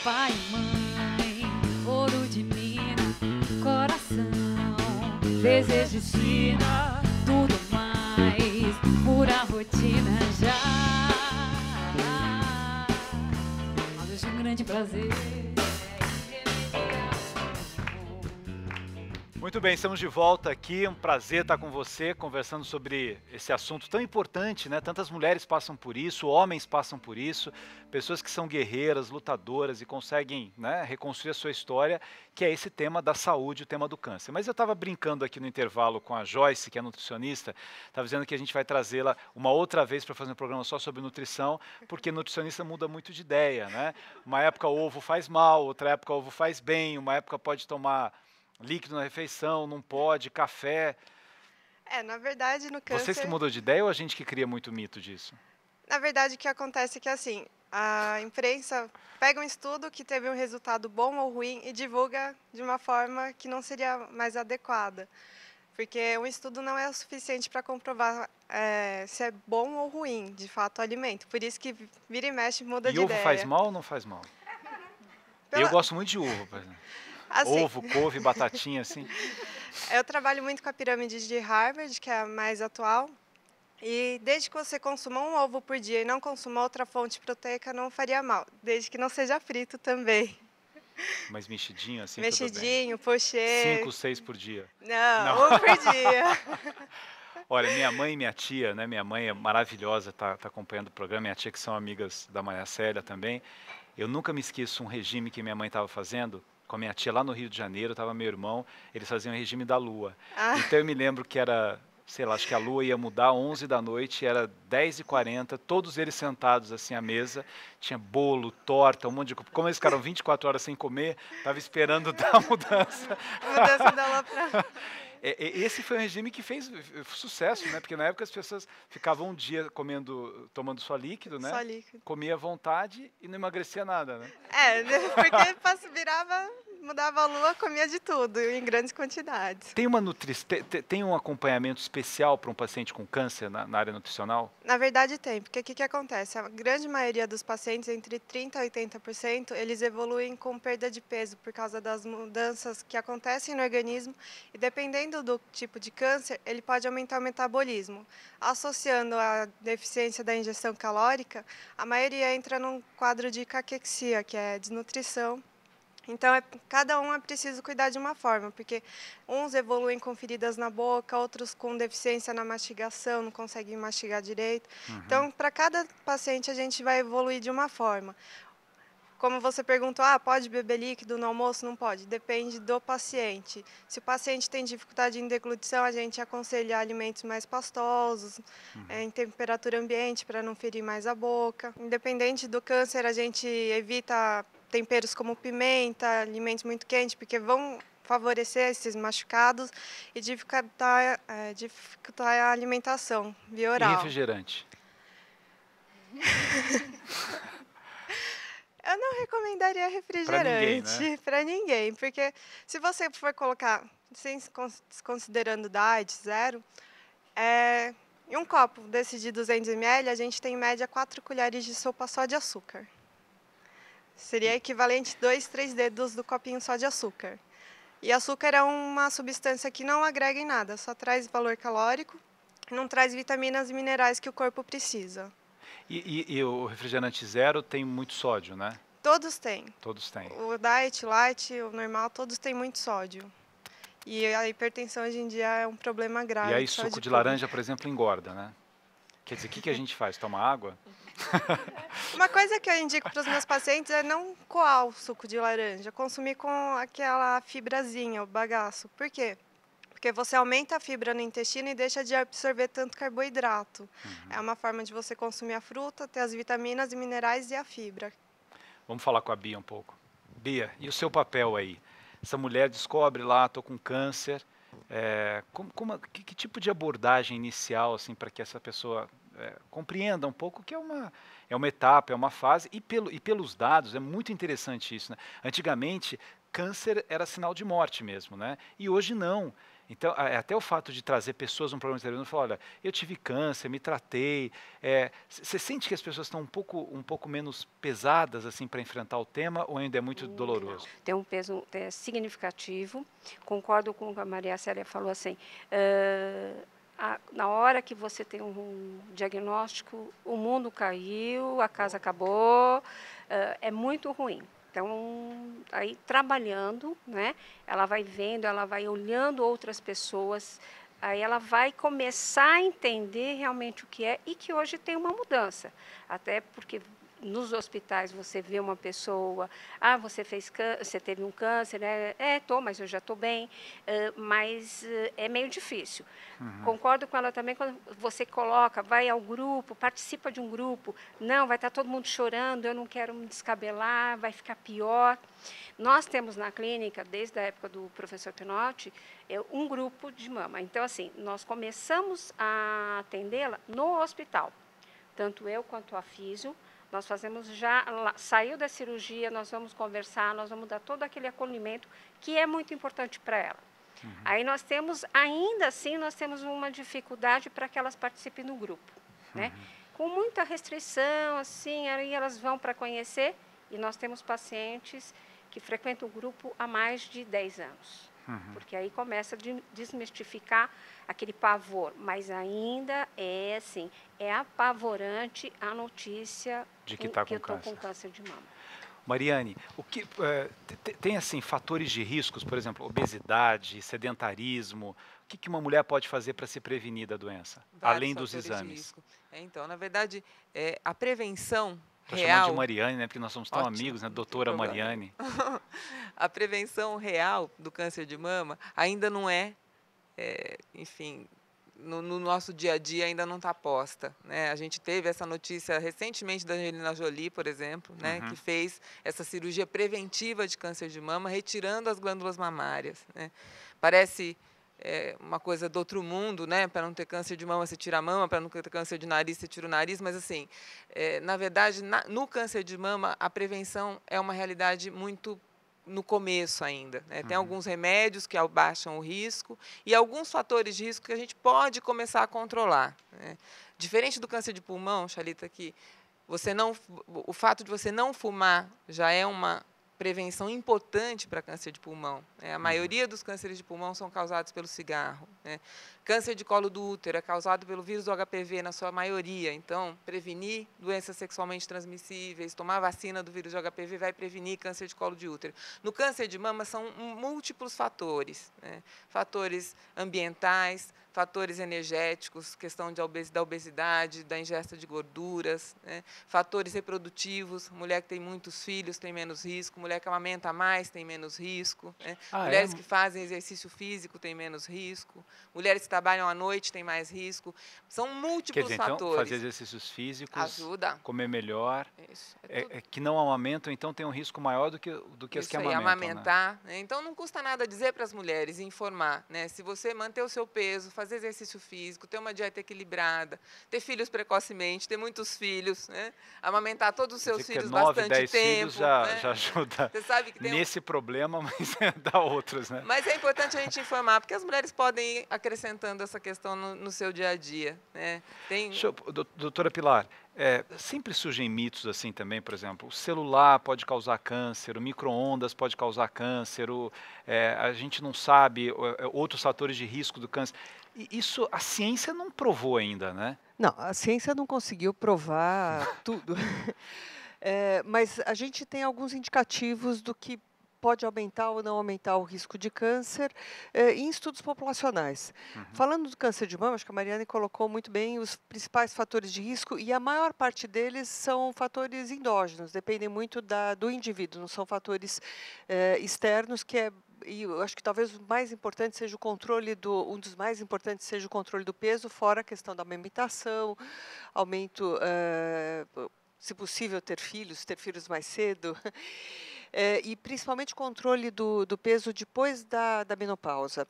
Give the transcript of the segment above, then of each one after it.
pai e mãe, ouro de mina, coração, desejo e sina, tudo mais, pura rotina já. Mas hoje é um grande prazer. Muito bem, estamos de volta aqui, um prazer estar com você, conversando sobre esse assunto tão importante, né? Tantas mulheres passam por isso, homens passam por isso, pessoas que são guerreiras, lutadoras e conseguem, né, reconstruir a sua história, que é esse tema da saúde, o tema do câncer. Mas eu estava brincando aqui no intervalo com a Joyce, que é nutricionista, estava dizendo que a gente vai trazê-la uma outra vez para fazer um programa só sobre nutrição, porque nutricionista muda muito de ideia, né? Uma época o ovo faz mal, outra época o ovo faz bem, uma época pode tomar líquido na refeição, não pode, café. Na verdade, no Vocês que câncer, mudam de ideia ou a gente que cria muito mito disso? na verdade, o que acontece é que, assim, a imprensa pega um estudo que teve um resultado bom ou ruim e divulga de uma forma que não seria mais adequada. Porque um estudo não é o suficiente para comprovar se é bom ou ruim, de fato, o alimento. Por isso que vira e mexe, muda E de ovo faz ideia. mal ou não faz mal? Eu Pela- gosto muito de ovo, por exemplo. Assim, Ovo, couve, batatinha, assim. eu trabalho muito com a pirâmide de Harvard, que é a mais atual. E desde que você consuma um ovo por dia e não consuma outra fonte proteica, não faria mal. Desde que não seja frito também. Mas mexidinho, assim, tudo bem. Mexidinho, pochê. 5, 6 por dia. Não. Não, um por dia. Olha, minha mãe e minha tia, né? Minha mãe é maravilhosa, tá acompanhando o programa. Minha tia, que são amigas da Maria Célia também. Eu nunca me esqueço um regime que minha mãe estava fazendo com a minha tia lá no Rio de Janeiro, estava meu irmão, eles faziam o regime da lua. Ah, Então eu me lembro que era, sei lá, acho que a lua ia mudar 11 da noite, era 10h40, todos eles sentados assim à mesa, tinha bolo, torta, um monte de coisa. Como eles ficaram 24 horas sem comer, estava esperando dar a mudança. mudança da lua pra... Esse foi um regime que fez sucesso, né? Porque na época as pessoas ficavam um dia comendo, tomando só líquido, Só né? líquido. Comia à vontade e não emagrecia nada, né? Porque virava, mudava a lua, comia de tudo, em grandes quantidades. Tem tem um acompanhamento especial para um paciente com câncer na área nutricional? Na verdade tem, porque o que, que acontece? A grande maioria dos pacientes, entre 30% a 80%, eles evoluem com perda de peso por causa das mudanças que acontecem no organismo e dependendo do tipo de câncer, ele pode aumentar o metabolismo. Associando a deficiência da ingestão calórica, a maioria entra num quadro de caquexia, que é desnutrição. Então, cada um é preciso cuidar de uma forma, porque uns evoluem com feridas na boca, outros com deficiência na mastigação, não conseguem mastigar direito. Então, para cada paciente, a gente vai evoluir de uma forma. Como você perguntou, pode beber líquido no almoço? Não pode, depende do paciente. Se o paciente tem dificuldade em deglutição, a gente aconselha alimentos mais pastosos, em temperatura ambiente, para não ferir mais a boca. Independente do câncer, a gente evita temperos como pimenta, alimentos muito quentes, porque vão favorecer esses machucados e dificultar a alimentação via E oral. refrigerante? Eu não recomendaria refrigerante para ninguém, porque se você for colocar, sem considerando diet, zero, em um copo desse de 200 ml, a gente tem em média 4 colheres de sopa só de açúcar. Seria equivalente 2, 3 dedos do copinho só de açúcar. E açúcar é uma substância que não agrega em nada, só traz valor calórico, não traz vitaminas e minerais que o corpo precisa. E o refrigerante zero tem muito sódio, né? Todos têm. Todos têm. O diet, light, o normal, todos têm muito sódio. E a hipertensão hoje em dia é um problema grave. E aí suco de laranja, por exemplo, engorda, né? Quer dizer, o que a gente faz? Toma água? Uma coisa que eu indico para os meus pacientes é não coar o suco de laranja, consumir com aquela fibrazinha, o bagaço. Por quê? Porque você aumenta a fibra no intestino e deixa de absorver tanto carboidrato. É uma forma de você consumir a fruta, ter as vitaminas e minerais e a fibra. Vamos falar com a Bia um pouco. Bia, e o seu papel aí? Essa mulher descobre lá, estou com câncer. Que tipo de abordagem inicial assim, para que essa pessoa compreenda um pouco que é uma etapa, é uma fase, e pelos dados, é muito interessante isso. Né? Antigamente, câncer era sinal de morte mesmo, né? E hoje não. Então, até o fato de trazer pessoas no programa de televisão e falar, olha, eu tive câncer, me tratei. Você sente que as pessoas estão um pouco menos pesadas assim para enfrentar o tema ou ainda é muito doloroso? Tem um peso significativo. Concordo com o que a Maria Célia falou assim. Na hora que você tem um diagnóstico, o mundo caiu, a casa acabou, é muito ruim. Então, aí trabalhando, né, ela vai vendo, ela vai olhando outras pessoas, aí ela vai começar a entender realmente o que é e que hoje tem uma mudança. Até porque nos hospitais você vê uma pessoa, você teve um câncer, né? Mas eu já estou bem, mas é meio difícil. Concordo com ela também quando você coloca, vai ao grupo, participa de um grupo, não, vai estar todo mundo chorando, eu não quero me descabelar, vai ficar pior. Nós temos na clínica, desde a época do professor Pinotti, um grupo de mama. Então, assim, nós começamos a atendê-la no hospital, tanto eu quanto a físio. Nós fazemos saiu da cirurgia, nós vamos conversar, nós vamos dar todo aquele acolhimento que é muito importante para ela. Aí nós temos, ainda assim, nós temos uma dificuldade para que elas participem do grupo, né? Com muita restrição, assim, aí elas vão para conhecer e nós temos pacientes que frequentam o grupo há mais de 10 anos. Porque aí começa a desmistificar aquele pavor, mas ainda é assim, é apavorante a notícia de que eu estou com câncer de mama. Mariane, o que tem assim fatores de riscos, por exemplo, obesidade, sedentarismo, o que uma mulher pode fazer para se prevenir da doença, além dos exames? Então, na verdade, a prevenção Estou real... chamando de Mariane, né, porque nós somos tão amigos, né, doutora Mariane. A prevenção real do câncer de mama ainda não enfim, no nosso dia a dia ainda não está posta, né? A gente teve essa notícia recentemente da Angelina Jolie, por exemplo, né, que fez essa cirurgia preventiva de câncer de mama, retirando as glândulas mamárias, né? Parece uma coisa do outro mundo, né? Para não ter câncer de mama, você tira a mama, para não ter câncer de nariz, você tira o nariz, mas, assim, na verdade, no câncer de mama, a prevenção é uma realidade muito no começo ainda, né? Tem alguns remédios que abaixam o risco e alguns fatores de risco que a gente pode começar a controlar, né? Diferente do câncer de pulmão, Chalita, que o fato de você não fumar já é uma prevenção importante para câncer de pulmão, né? A maioria dos cânceres de pulmão são causados pelo cigarro, né? Câncer de colo do útero é causado pelo vírus do HPV, na sua maioria. Então, prevenir doenças sexualmente transmissíveis, tomar vacina do vírus do HPV vai prevenir câncer de colo de útero. No câncer de mama, são múltiplos fatores, né? Fatores ambientais, fatores energéticos, questão da obesidade, da ingesta de gorduras, né? Fatores reprodutivos, mulher que tem muitos filhos tem menos risco, mulher que amamenta mais tem menos risco, né? Mulheres que fazem exercício físico têm menos risco, mulheres que trabalham à noite têm mais risco. São múltiplos fatores. Então, fazer exercícios físicos, ajuda. Comer melhor, Isso, que não amamentam, então tem um risco maior do que as que amamentam. Amamentar, né? Então, não custa nada dizer para as mulheres, informar, né? Se você manter o seu peso, fazer exercício físico, ter uma dieta equilibrada, ter filhos precocemente, ter muitos filhos, né? Amamentar todos os seus filhos 9, bastante 10 tempo. Filhos já, né? já ajuda você sabe que tem nesse problema, mas dá outros, né? Mas é importante a gente informar, porque as mulheres podem ir acrescentando essa questão no seu dia a dia, né? Doutora Pilar, sempre surgem mitos assim também, por exemplo, o celular pode causar câncer, o micro-ondas pode causar câncer, a gente não sabe outros fatores de risco do câncer. E isso a ciência não provou ainda, né? Não, a ciência não conseguiu provar tudo. Mas a gente tem alguns indicativos do que pode aumentar ou não aumentar o risco de câncer em estudos populacionais. Falando do câncer de mama, acho que a Mariane colocou muito bem os principais fatores de risco e a maior parte deles são fatores endógenos, dependem muito do indivíduo, não são fatores externos, e eu acho que talvez o mais importante seja um dos mais importantes seja o controle do peso, fora a questão da amamentação, aumento, se possível, ter filhos mais cedo. e principalmente controle do peso depois da menopausa.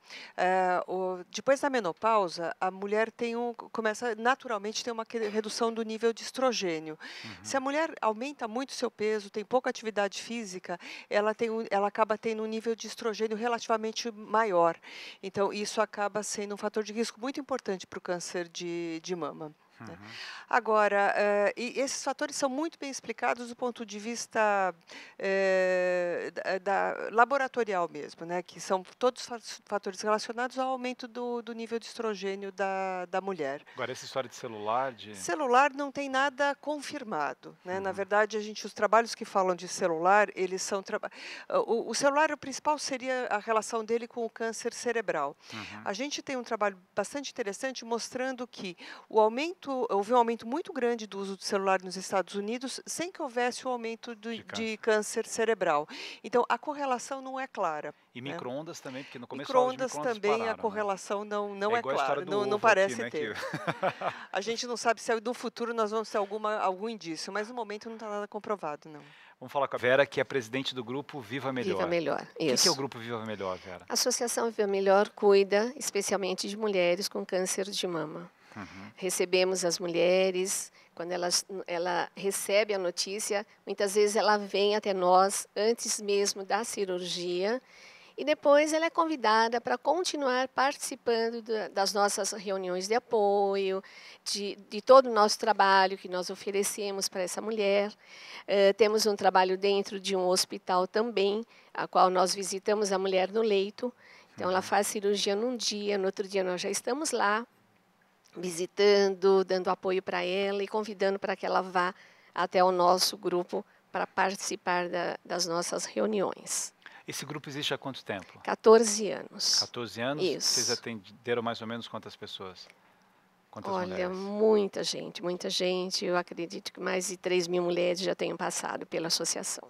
Depois da menopausa, a mulher começa naturalmente a ter uma redução do nível de estrogênio. Se a mulher aumenta muito seu peso, tem pouca atividade física, ela acaba tendo um nível de estrogênio relativamente maior. Então, isso acaba sendo um fator de risco muito importante para o câncer de mama. Né? Agora, e esses fatores são muito bem explicados do ponto de vista laboratorial mesmo, né? Que são todos fatores relacionados ao aumento do nível de estrogênio da mulher. Agora, essa história de celular... Celular não tem nada confirmado. Né? Na verdade, os trabalhos que falam de celular, eles são... O celular, o principal seria a relação dele com o câncer cerebral. A gente tem um trabalho bastante interessante mostrando que houve um aumento muito grande do uso do celular nos Estados Unidos sem que houvesse o aumento de câncer cerebral. Então, a correlação não é clara. E micro-ondas também, porque no começo micro-ondas também pararam, a correlação não é clara, não parece aqui, né, ter. A gente não sabe se no futuro nós vamos ter algum indício, mas no momento não está nada comprovado, não. Vamos falar com a Vera, que é presidente do grupo Viva Melhor. Viva Melhor, isso. O que é o grupo Viva Melhor, Vera? A Associação Viva Melhor cuida especialmente de mulheres com câncer de mama. Recebemos as mulheres, quando ela recebe a notícia, muitas vezes ela vem até nós antes mesmo da cirurgia e depois ela é convidada para continuar participando das nossas reuniões de apoio, de todo o nosso trabalho que nós oferecemos para essa mulher. Temos um trabalho dentro de um hospital também, a qual nós visitamos a mulher no leito. Então, ela faz cirurgia num dia, no outro dia nós já estamos lá, visitando, dando apoio para ela e convidando para que ela vá até o nosso grupo para participar das nossas reuniões. Esse grupo existe há quanto tempo? 14 anos. 14 anos? Isso. Vocês atenderam mais ou menos quantas pessoas? Quantas mulheres? Muita gente, muita gente. Eu acredito que mais de 3.000 mulheres já tenham passado pela associação.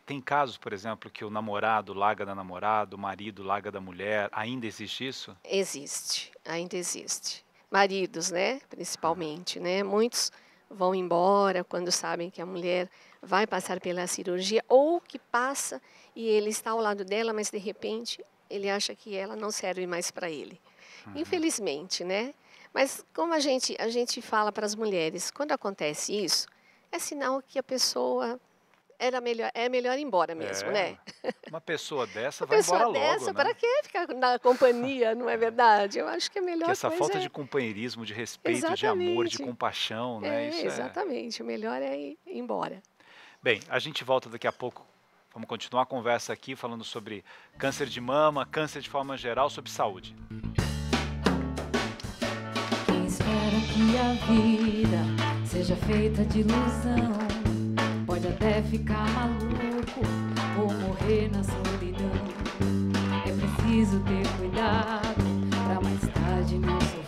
Tem casos, por exemplo, que o namorado larga da namorada, o marido larga da mulher. Ainda existe isso? Existe, ainda existe. Maridos, né, principalmente, né? Muitos vão embora quando sabem que a mulher vai passar pela cirurgia ou que passa e ele está ao lado dela, mas de repente ele acha que ela não serve mais para ele. Infelizmente, né? Mas como a gente fala para as mulheres, quando acontece isso, é sinal que a pessoa é melhor ir embora mesmo, né? Uma pessoa dessa vai embora logo, né? Para que ficar na companhia, não é verdade? Eu acho que é melhor que essa falta de companheirismo, de respeito, de amor, de compaixão, né? Exatamente, o melhor é ir embora. Bem, a gente volta daqui a pouco. Vamos continuar a conversa aqui falando sobre câncer de mama, câncer de forma geral, sobre saúde. Quem espera que a vida seja feita de ilusão pode até ficar maluco ou morrer na solidão. É preciso ter cuidado pra mais tarde não sofrer.